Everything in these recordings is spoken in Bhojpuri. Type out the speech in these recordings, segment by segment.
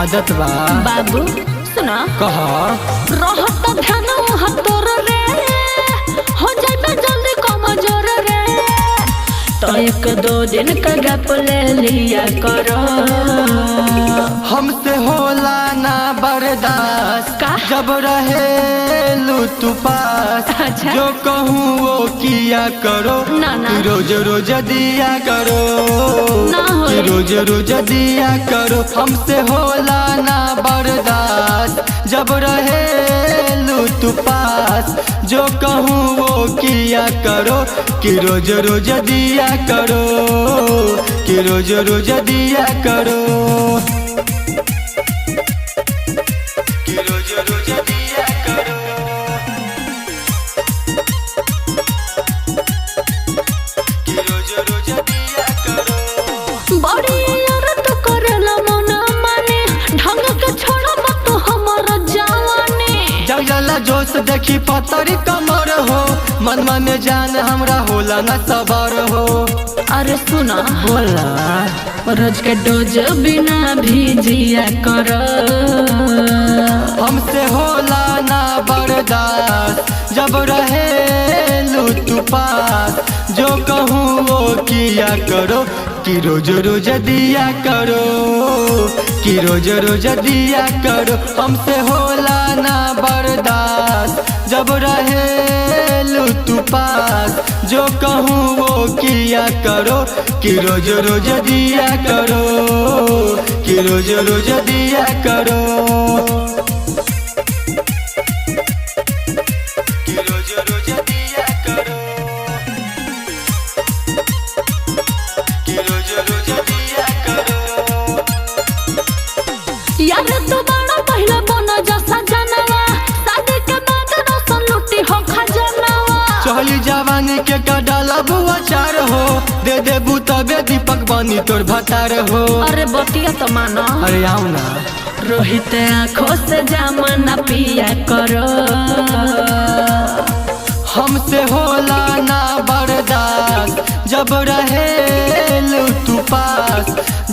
आदत बा बाबू सुना कहा रहत ध्यान हतोर रे हो जाए जल्दी कमजोर रे तो एक दो दिन का गप ले लिया करो हमसे होला ना बर्दाश्त का? जब रहे तू पास अच्छा। जो कहूँ वो किया करो ना, ना। कि रोज रोज दिया करो ना होए। कि रोज रोज दिया करो हमसे होला ना बर्दाश्त जब रहे तू पास जो कहूँ वो किया करो कि रोज रोज दिया करो कि रोज रोज दिया करो कि रोज रोज दिया करो कि रोज रोज दिया करो बड़ी औरत करेला मना माने ढंग के छोड़ा मत हमर जवानी जग जाला जोश देखी पतरी कमर हो मन में जान हमरा होला ना सबर हो अरे सुना होला रोज के डोज बिना भी जिया कर हमसे होला ना बर्दाश्त जब रहे तू पास जो कहूँ वो किया करो कि रोज रोज दिया करो कि रोज रोज दिया करो हमसे होला ना बर्दाश्त जब रहे तू पास जो कहूँ वो किया करो कि रोज रोज दिया करो कि रोज रोज दिया करो कि रोज रोज दिया करो कि रोज रोज दिया करो यार तू बड़ा पहले बना जैसा जानवा शादी के बाद रोशन लुटी हो खजनवा चहली जवानी के कडाला बुआ चार हो दे दे तबे दीपक बनी तोर भतार हो अरे बतिया तो मानो अरे आओ ना रोहित आँखों से जामना पिया करो हमसे होला ना बर्दाश्त जब रहे तू पास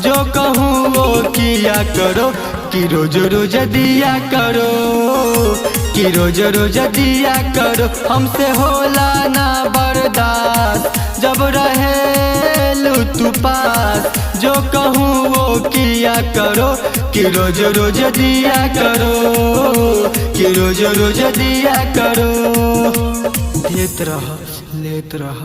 जो कहूँ वो किया करो कि रोज रोज दिया करो कि रोज रोज दिया करो हमसे होला ना बर्दाश्त जब रहे तू पास जो कहूँ वो किया करो कि रोज रोज दिया करो कि रोज रोज दिया करो लेत रह